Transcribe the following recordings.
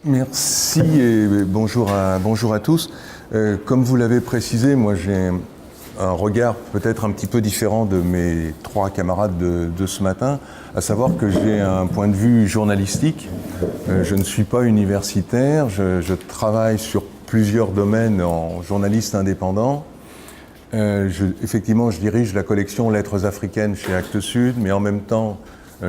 Merci et bonjour à tous. Comme vous l'avez précisé, moi j'ai un regard peut-être un petit peu différent de mes trois camarades de ce matin, à savoir que j'ai un point de vue journalistique. Je ne suis pas universitaire, je travaille sur plusieurs domaines en journaliste indépendant. Effectivement, je dirige la collection Lettres africaines chez Actes Sud, mais en même temps,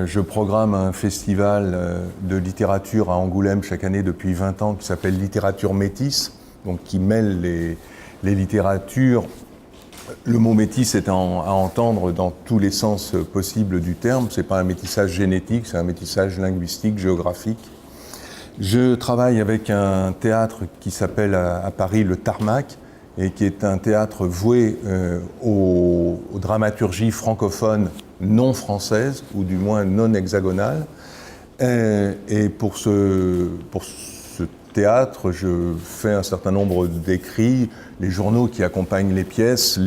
je programme un festival de littérature à Angoulême chaque année depuis 20 ans qui s'appelle Littérature métisse, donc qui mêle les littératures. Le mot métis est à entendre dans tous les sens possibles du terme. Ce n'est pas un métissage génétique, c'est un métissage linguistique, géographique. Je travaille avec un théâtre qui s'appelle à Paris le Tarmac, et qui est un théâtre voué aux dramaturgies francophones non françaises, ou du moins non hexagonales. Et pour ce théâtre, je fais un certain nombre d'écrits, les journaux qui accompagnent les pièces,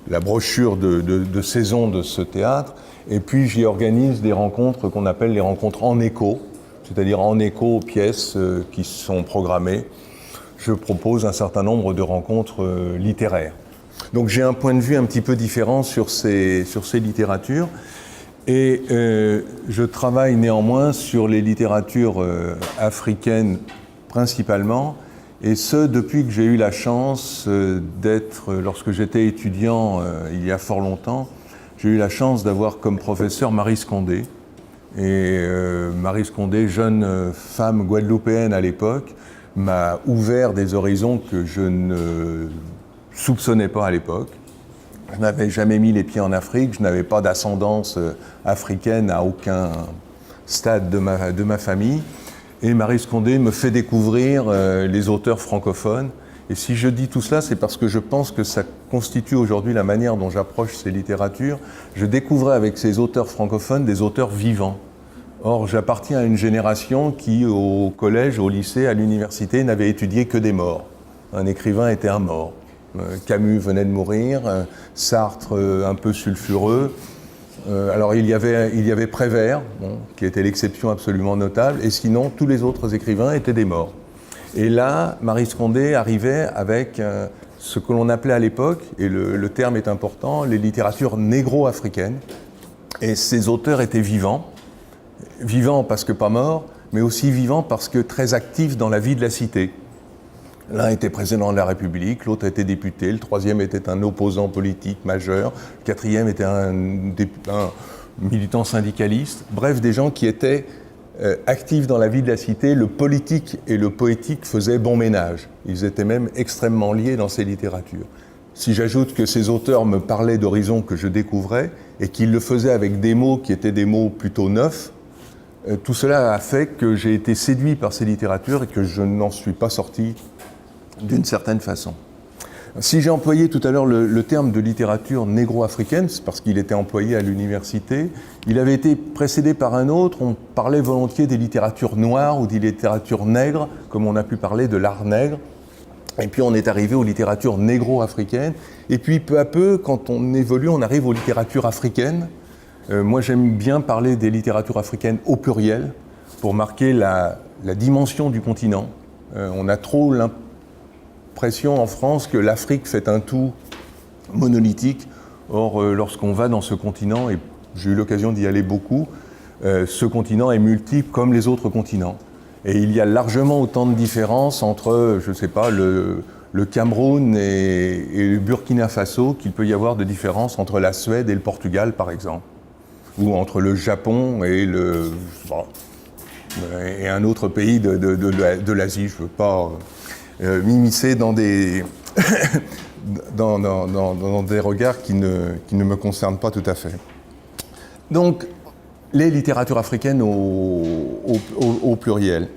la brochure de saison de ce théâtre, et puis j'y organise des rencontres qu'on appelle les rencontres en écho, c'est-à-dire en écho aux pièces qui sont programmées. Je propose un certain nombre de rencontres littéraires. Donc j'ai un point de vue un petit peu différent sur ces littératures, et je travaille néanmoins sur les littératures africaines principalement, et ce depuis que j'ai eu la chance lorsque j'étais étudiant il y a fort longtemps, j'ai eu la chance d'avoir comme professeur Maryse Condé. Et Maryse Condé, jeune femme guadeloupéenne à l'époque, m'a ouvert des horizons que je ne soupçonnais pas à l'époque. Je n'avais jamais mis les pieds en Afrique, je n'avais pas d'ascendance africaine à aucun stade de ma famille. Et Maryse Condé me fait découvrir les auteurs francophones. Et si je dis tout cela, c'est parce que je pense que ça constitue aujourd'hui la manière dont j'approche ces littératures. Je découvrais avec ces auteurs francophones des auteurs vivants. Or, j'appartiens à une génération qui, au collège, au lycée, à l'université, n'avait étudié que des morts. Un écrivain était un mort. Camus venait de mourir, Sartre un peu sulfureux. Alors, il y avait Prévert, qui était l'exception absolument notable, et sinon, tous les autres écrivains étaient des morts. Et là, Maryse Condé arrivait avec ce que l'on appelait à l'époque, et le terme est important, les littératures négro-africaines. Et ces auteurs étaient vivants. Vivant parce que pas mort, mais aussi vivant parce que très actif dans la vie de la cité. L'un était président de la République, l'autre était député, le troisième était un opposant politique majeur, le quatrième était un militant syndicaliste. Bref, des gens qui étaient actifs dans la vie de la cité. Le politique et le poétique faisaient bon ménage. Ils étaient même extrêmement liés dans ces littératures. Si j'ajoute que ces auteurs me parlaient d'horizons que je découvrais et qu'ils le faisaient avec des mots qui étaient des mots plutôt neufs, tout cela a fait que j'ai été séduit par ces littératures et que je n'en suis pas sorti d'une certaine façon. Si j'ai employé tout à l'heure le terme de littérature négro-africaine, c'est parce qu'il était employé à l'université. Il avait été précédé par un autre, on parlait volontiers des littératures noires ou des littératures nègres, comme on a pu parler de l'art nègre. Et puis on est arrivé aux littératures négro-africaines. Et puis peu à peu, quand on évolue, on arrive aux littératures africaines. Moi, j'aime bien parler des littératures africaines au pluriel pour marquer la dimension du continent. On a trop l'impression en France que l'Afrique fait un tout monolithique. Or, lorsqu'on va dans ce continent, et j'ai eu l'occasion d'y aller beaucoup, ce continent est multiple comme les autres continents. Et il y a largement autant de différences entre, je ne sais pas, le Cameroun et le Burkina Faso qu'il peut y avoir de différences entre la Suède et le Portugal, par exemple. Ou entre le Japon et un autre pays de l'Asie. Je ne veux pas m'immiscer dans des dans des regards qui ne me concernent pas tout à fait. Donc, les littératures africaines au pluriel.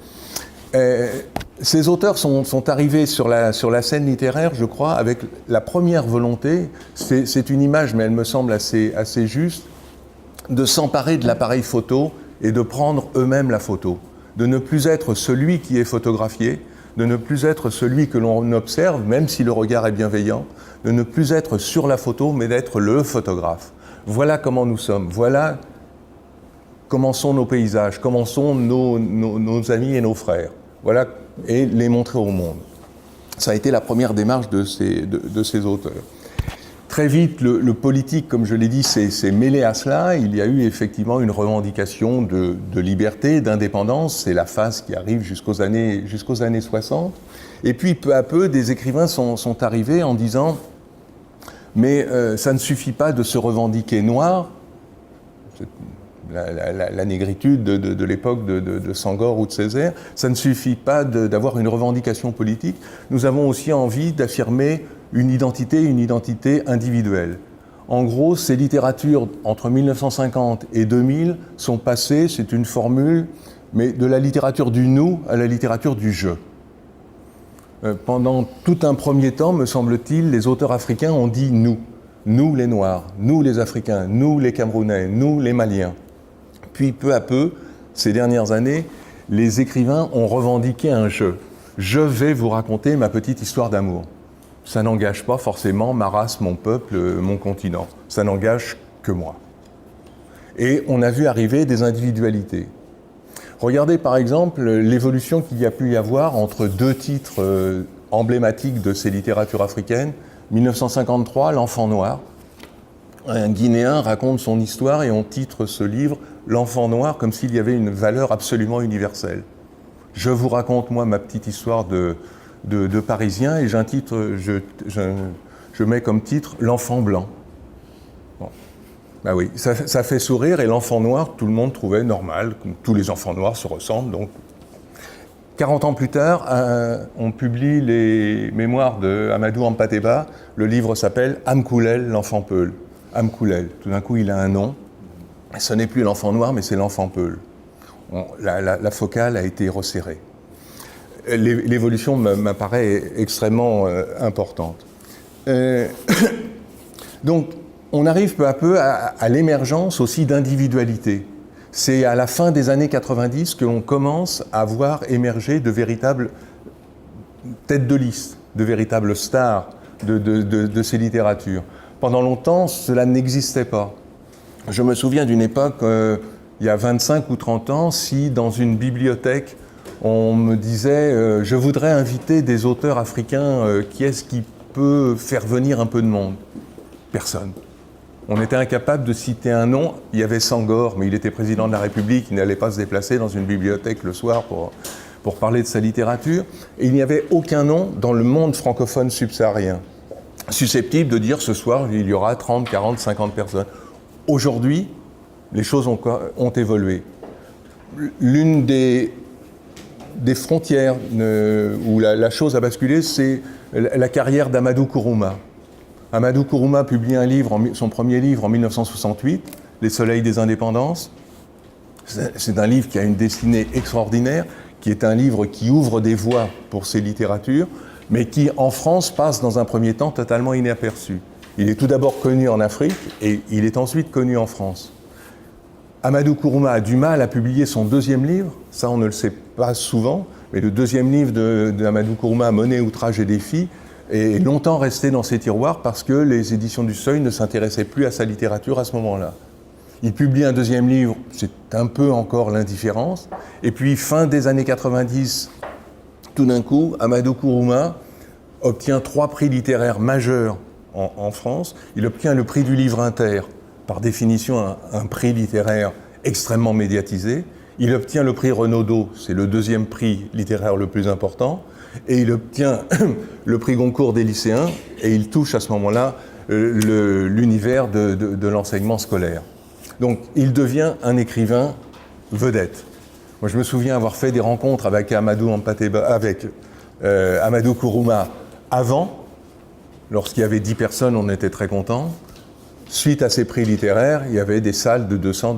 Ces auteurs sont arrivés sur la scène littéraire, je crois, avec la première volonté, c'est une image, mais elle me semble assez juste, de s'emparer de l'appareil photo et de prendre eux-mêmes la photo, de ne plus être celui qui est photographié, de ne plus être celui que l'on observe, même si le regard est bienveillant, de ne plus être sur la photo, mais d'être le photographe. Voilà comment nous sommes, comment sont nos paysages, comment sont nos amis et nos frères. voilà, et les montrer au monde. Ça a été la première démarche de ces auteurs. Très vite, le politique, comme je l'ai dit, s'est mêlé à cela. Il y a eu effectivement une revendication de liberté, d'indépendance. C'est la phase qui arrive jusqu'aux années 60. Et puis, peu à peu, des écrivains sont arrivés en disant « Mais ça ne suffit pas de se revendiquer noir. » La négritude de l'époque de Senghor ou de Césaire, ça ne suffit pas d'avoir une revendication politique. Nous avons aussi envie d'affirmer une identité individuelle. En gros, ces littératures entre 1950 et 2000 sont passées, c'est une formule, mais de la littérature du nous à la littérature du je. Pendant tout un premier temps, me semble-t-il, les auteurs africains ont dit nous. Nous les Noirs, nous les Africains, nous les Camerounais, nous les Maliens. Puis peu à peu, ces dernières années, les écrivains ont revendiqué un je. Je vais vous raconter ma petite histoire d'amour. Ça n'engage pas forcément ma race, mon peuple, mon continent. Ça n'engage que moi. Et on a vu arriver des individualités. Regardez par exemple l'évolution qu'il y a pu y avoir entre deux titres emblématiques de ces littératures africaines. 1953, L'Enfant Noir. Un Guinéen raconte son histoire et on titre ce livre « L'Enfant Noir » comme s'il y avait une valeur absolument universelle. Je vous raconte, moi, ma petite histoire de Parisien et je mets comme titre « L'Enfant Blanc ». Bon. Ben oui, ça fait sourire et l'enfant noir, tout le monde trouvait normal, comme tous les enfants noirs se ressemblent. Donc. 40 ans plus tard, on publie les mémoires de Amadou Hampâté-Bâ. Le livre s'appelle « Amkoulel, l'enfant Peul ». Amkoulel, tout d'un coup il a un nom. Ce n'est plus l'enfant noir, mais c'est l'enfant Peul. La focale a été resserrée. L'évolution m'apparaît extrêmement importante. Donc, on arrive peu à peu à l'émergence aussi d'individualités. C'est à la fin des années 90 que l'on commence à voir émerger de véritables têtes de liste, de véritables stars de ces littératures. Pendant longtemps, cela n'existait pas. Je me souviens d'une époque, il y a 25 ou 30 ans, si dans une bibliothèque, on me disait « je voudrais inviter des auteurs africains, qui est-ce qui peut faire venir un peu de monde ?» Personne. On était incapable de citer un nom. Il y avait Senghor, mais il était président de la République, il n'allait pas se déplacer dans une bibliothèque le soir pour parler de sa littérature. Et il n'y avait aucun nom dans le monde francophone subsaharien susceptible de dire ce soir, il y aura 30, 40, 50 personnes. Aujourd'hui, les choses ont évolué. L'une des frontières où la chose a basculé, c'est la carrière d'Amadou Kourouma. Amadou Kourouma publie son premier livre en 1968, Les Soleils des Indépendances. C'est un livre qui a une destinée extraordinaire, qui est un livre qui ouvre des voies pour ces littératures, mais qui, en France, passe dans un premier temps totalement inaperçu. Il est tout d'abord connu en Afrique et il est ensuite connu en France. Amadou Kourouma a du mal à publier son deuxième livre, ça on ne le sait pas souvent, mais le deuxième livre d'Amadou Kourouma, Monnaie, outrage et défi, est longtemps resté dans ses tiroirs parce que les éditions du Seuil ne s'intéressaient plus à sa littérature à ce moment-là. Il publie un deuxième livre, c'est un peu encore l'indifférence, et puis fin des années 90, tout d'un coup, Amadou Kourouma obtient 3 prix littéraires majeurs en France. Il obtient le prix du Livre Inter, par définition un prix littéraire extrêmement médiatisé. Il obtient le prix Renaudot, c'est le deuxième prix littéraire le plus important. Et il obtient le prix Goncourt des lycéens, et il touche à ce moment-là l'univers de l'enseignement scolaire. Donc il devient un écrivain vedette. Moi, je me souviens avoir fait des rencontres avec Amadou Kourouma avant. Lorsqu'il y avait 10 personnes, on était très contents. Suite à ces prix littéraires, il y avait des salles de 200,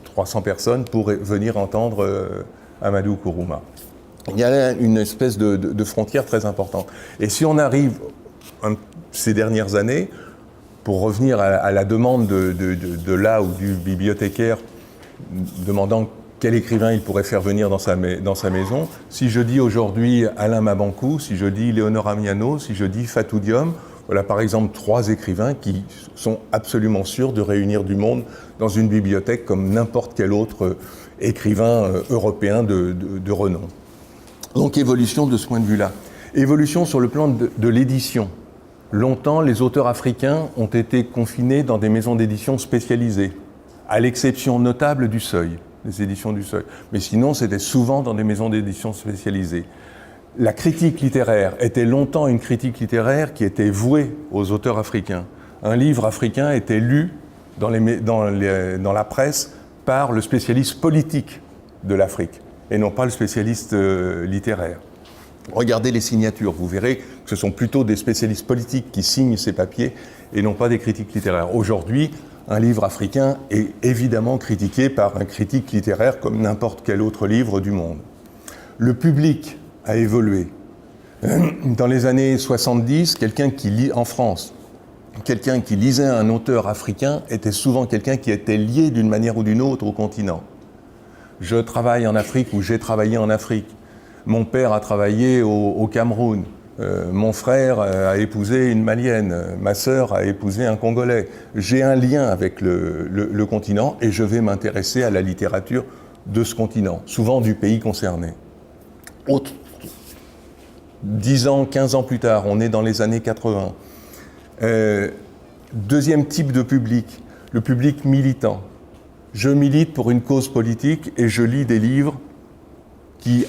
300 personnes pour venir entendre Amadou Kourouma. Il y a une espèce de frontière très importante. Et si on arrive ces dernières années, pour revenir à la demande de là ou du bibliothécaire demandant quel écrivain il pourrait faire venir dans sa maison, si je dis aujourd'hui Alain Mabankou, si je dis Léonora Miano, si je dis Fatou Diom, voilà par exemple 3 écrivains qui sont absolument sûrs de réunir du monde dans une bibliothèque comme n'importe quel autre écrivain européen de renom. Donc évolution de ce point de vue-là. Évolution sur le plan de l'édition. Longtemps, les auteurs africains ont été confinés dans des maisons d'édition spécialisées, à l'exception notable du Seuil, des éditions du Seuil. Mais sinon, c'était souvent dans des maisons d'édition spécialisées. La critique littéraire était longtemps une critique littéraire qui était vouée aux auteurs africains. Un livre africain était lu dans la presse par le spécialiste politique de l'Afrique, et non pas le spécialiste littéraire. Regardez les signatures, vous verrez que ce sont plutôt des spécialistes politiques qui signent ces papiers et non pas des critiques littéraires. Aujourd'hui, un livre africain est évidemment critiqué par un critique littéraire comme n'importe quel autre livre du monde. Le public a évolué. Dans les années 70, quelqu'un qui lit en France, quelqu'un qui lisait un auteur africain était souvent quelqu'un qui était lié d'une manière ou d'une autre au continent. Je travaille en Afrique ou j'ai travaillé en Afrique. Mon père a travaillé au Cameroun. Mon frère a épousé une Malienne. Ma sœur a épousé un Congolais. J'ai un lien avec le continent et je vais m'intéresser à la littérature de ce continent, souvent du pays concerné. 10 ans, 15 ans plus tard, on est dans les années 80. Deuxième type de public, le public militant. Je milite pour une cause politique et je lis des livres qui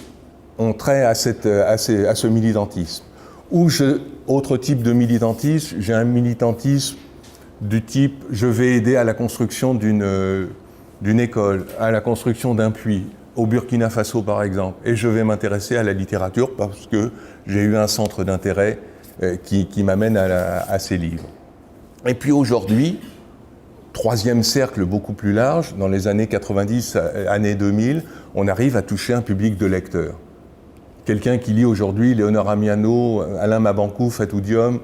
ont trait à ce militantisme. Autre type de militantisme, j'ai un militantisme du type je vais aider à la construction d'une école, à la construction d'un puits, au Burkina Faso par exemple, et je vais m'intéresser à la littérature parce que j'ai eu un centre d'intérêt qui m'amène à ces livres. Et puis aujourd'hui, troisième cercle beaucoup plus large, dans les années 90, années 2000, on arrive à toucher un public de lecteurs. Quelqu'un qui lit aujourd'hui Léonard Amiano, Alain Mabankou, Fatou Diom,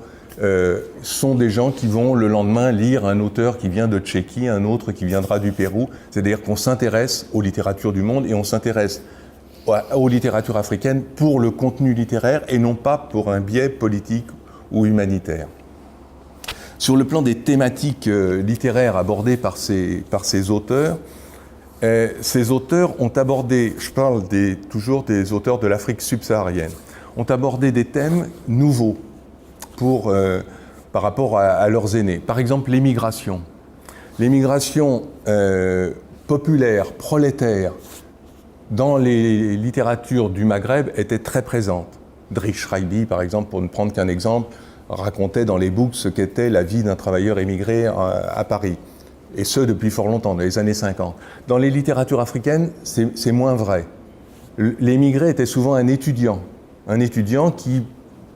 sont des gens qui vont le lendemain lire un auteur qui vient de Tchéquie, un autre qui viendra du Pérou. C'est-à-dire qu'on s'intéresse aux littératures du monde et on s'intéresse aux littératures africaines pour le contenu littéraire et non pas pour un biais politique ou humanitaire. Sur le plan des thématiques littéraires abordées par ces auteurs ont abordé, je parle toujours des auteurs de l'Afrique subsaharienne, ont abordé des thèmes nouveaux par rapport à leurs aînés. Par exemple, l'émigration. L'émigration populaire, prolétaire, dans les littératures du Maghreb était très présente. Driss Raïbi, par exemple, pour ne prendre qu'un exemple, racontait dans les books ce qu'était la vie d'un travailleur émigré à Paris. Et ce, depuis fort longtemps, dans les années 50. Dans les littératures africaines, c'est moins vrai. L'émigré était souvent un étudiant qui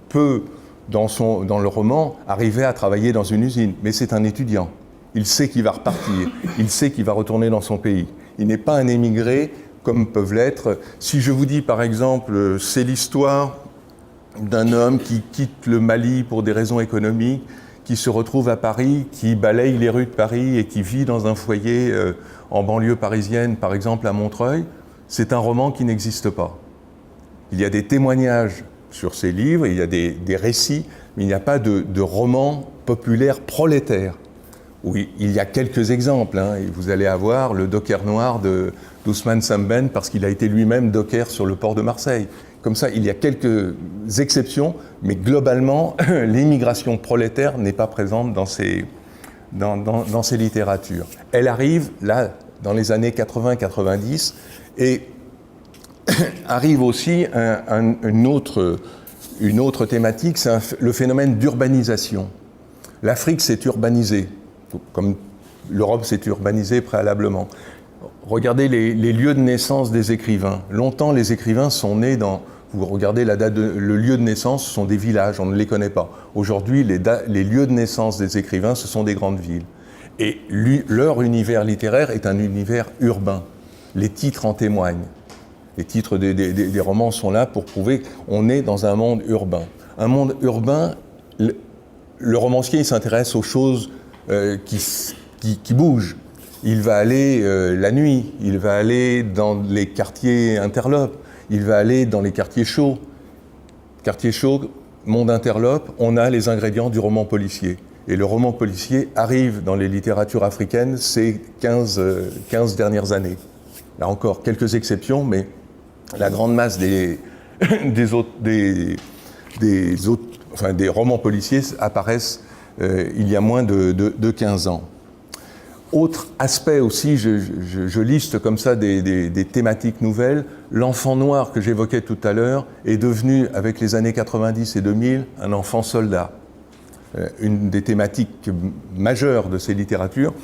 peut, dans le roman, arriver à travailler dans une usine. Mais c'est un étudiant. Il sait qu'il va repartir. Il sait qu'il va retourner dans son pays. Il n'est pas un émigré comme peuvent l'être. Si je vous dis, par exemple, c'est l'histoire d'un homme qui quitte le Mali pour des raisons économiques, qui se retrouve à Paris, qui balaye les rues de Paris et qui vit dans un foyer en banlieue parisienne, par exemple à Montreuil, c'est un roman qui n'existe pas. Il y a des témoignages sur ces livres, il y a des récits, mais il n'y a pas de roman populaire prolétaire. Oui, il y a quelques exemples, et vous allez avoir le docker noir d'Ousmane Sembène parce qu'il a été lui-même docker sur le port de Marseille. Comme ça, il y a quelques exceptions, mais globalement, l'immigration prolétaire n'est pas présente dans ces littératures. Elle arrive, là, dans les années 80-90, et arrive aussi une autre thématique, c'est le phénomène d'urbanisation. L'Afrique s'est urbanisée, comme l'Europe s'est urbanisée préalablement. Regardez les lieux de naissance des écrivains. Longtemps, les écrivains sont nés vous regardez la date, le lieu de naissance, ce sont des villages, on ne les connaît pas. Aujourd'hui, les lieux de naissance des écrivains, ce sont des grandes villes. Et leur univers littéraire est un univers urbain. Les titres en témoignent. Les titres des romans sont là pour prouver qu'on est dans un monde urbain. Un monde urbain, le romancier il s'intéresse aux choses qui bougent. Il va aller la nuit, il va aller dans les quartiers interlopes, il va aller dans les quartiers chauds. Quartier chaud, monde interlope, on a les ingrédients du roman policier. Et le roman policier arrive dans les littératures africaines ces 15 dernières années. Là encore, quelques exceptions, mais la grande masse des des romans policiers apparaissent il y a moins de 15 ans. Autre aspect aussi, je liste comme ça des thématiques nouvelles. L'enfant noir que j'évoquais tout à l'heure est devenu, avec les années 90 et 2000, un enfant soldat. Une des thématiques majeures de ces littératures,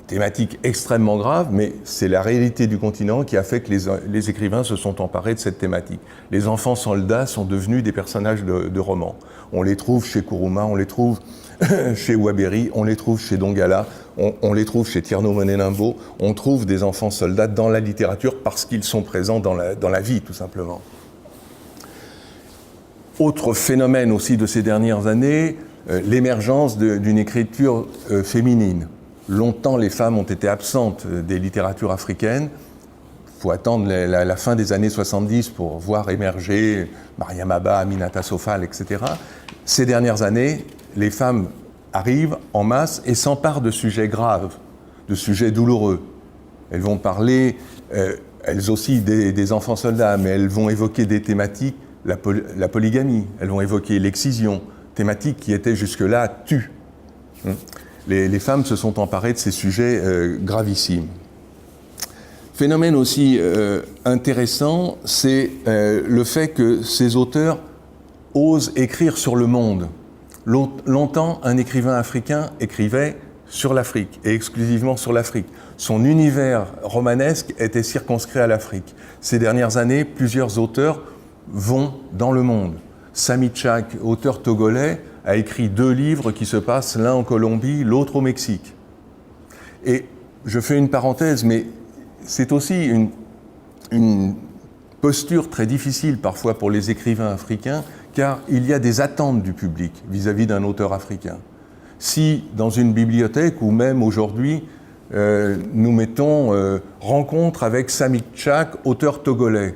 thématique extrêmement grave, mais c'est la réalité du continent qui a fait que les écrivains se sont emparés de cette thématique. Les enfants soldats sont devenus des personnages de romans. On les trouve chez Kuruma, on les trouve chez Waberi, on les trouve chez Dongala, on les trouve chez Tierno Monenimbo. On trouve des enfants soldats dans la littérature parce qu'ils sont présents dans la vie, tout simplement. Autre phénomène aussi de ces dernières années, l'émergence d'une écriture féminine. Longtemps, les femmes ont été absentes des littératures africaines. Il faut attendre la fin des années 70 pour voir émerger Mariam Abba, Aminata Sofal, etc. Ces dernières années, les femmes arrivent en masse et s'emparent de sujets graves, de sujets douloureux. Elles vont parler, elles aussi, des enfants soldats, mais elles vont évoquer des thématiques, la polygamie, elles vont évoquer l'excision, thématique qui était jusque-là tue. Les femmes se sont emparées de ces sujets gravissimes. Phénomène aussi intéressant, c'est le fait que ces auteurs osent écrire sur le monde. Longtemps, un écrivain africain écrivait sur l'Afrique, et exclusivement sur l'Afrique. Son univers romanesque était circonscrit à l'Afrique. Ces dernières années, plusieurs auteurs vont dans le monde. Samy Tchak, auteur togolais, a écrit 2 livres qui se passent l'un en Colombie, l'autre au Mexique. Et je fais une parenthèse, mais c'est aussi une posture très difficile parfois pour les écrivains africains, car il y a des attentes du public vis-à-vis d'un auteur africain. Si dans une bibliothèque, ou même aujourd'hui, nous mettons rencontre avec Samy Tchak, auteur togolais,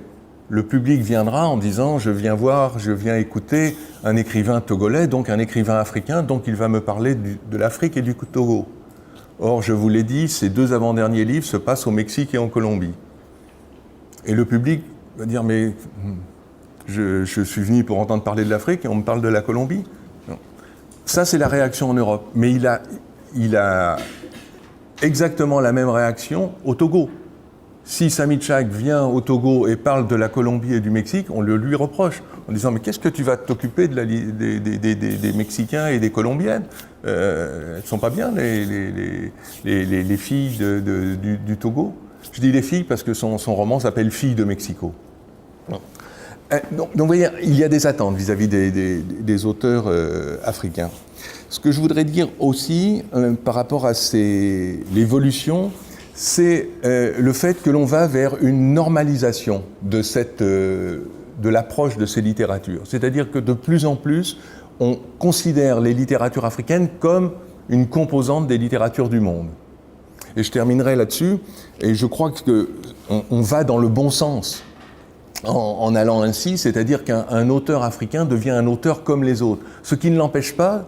le public viendra en disant « je viens écouter un écrivain togolais, donc un écrivain africain, donc il va me parler de l'Afrique et du Togo ». Or, je vous l'ai dit, ces 2 avant-derniers livres se passent au Mexique et en Colombie. Et le public va dire « mais je suis venu pour entendre parler de l'Afrique et on me parle de la Colombie ». Ça, c'est la réaction en Europe. Mais il a exactement la même réaction au Togo. Si Samy Tchak vient au Togo et parle de la Colombie et du Mexique, on le lui reproche en disant « mais qu'est-ce que tu vas t'occuper des Mexicains et des Colombiennes ? Elles ne sont pas bien, les filles du Togo ?» Je dis les filles parce que son roman s'appelle « Filles de Mexico ». Donc vous voyez, il y a des attentes vis-à-vis des auteurs africains. Ce que je voudrais dire aussi par rapport à l'évolution, c'est le fait que l'on va vers une normalisation de l'approche de ces littératures. C'est-à-dire que de plus en plus, on considère les littératures africaines comme une composante des littératures du monde. Et je terminerai là-dessus, et je crois qu'on va dans le bon sens en allant ainsi, c'est-à-dire qu'un auteur africain devient un auteur comme les autres, ce qui ne l'empêche pas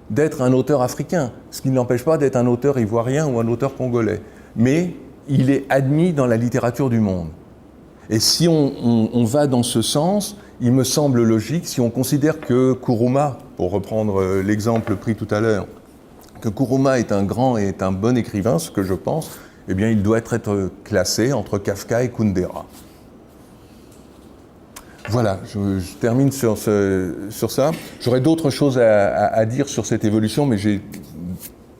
d'être un auteur africain, ce qui ne l'empêche pas d'être un auteur ivoirien ou un auteur congolais. Mais il est admis dans la littérature du monde. Et si on va dans ce sens, il me semble logique, si on considère que Kuruma, pour reprendre l'exemple pris tout à l'heure, que Kuruma est un grand et est un bon écrivain, ce que je pense, eh bien il doit être classé entre Kafka et Kundera. Voilà, je termine sur ça. J'aurais d'autres choses à dire sur cette évolution, mais j'ai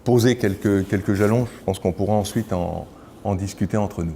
posé quelques jalons. Je pense qu'on pourra ensuite en discuter entre nous.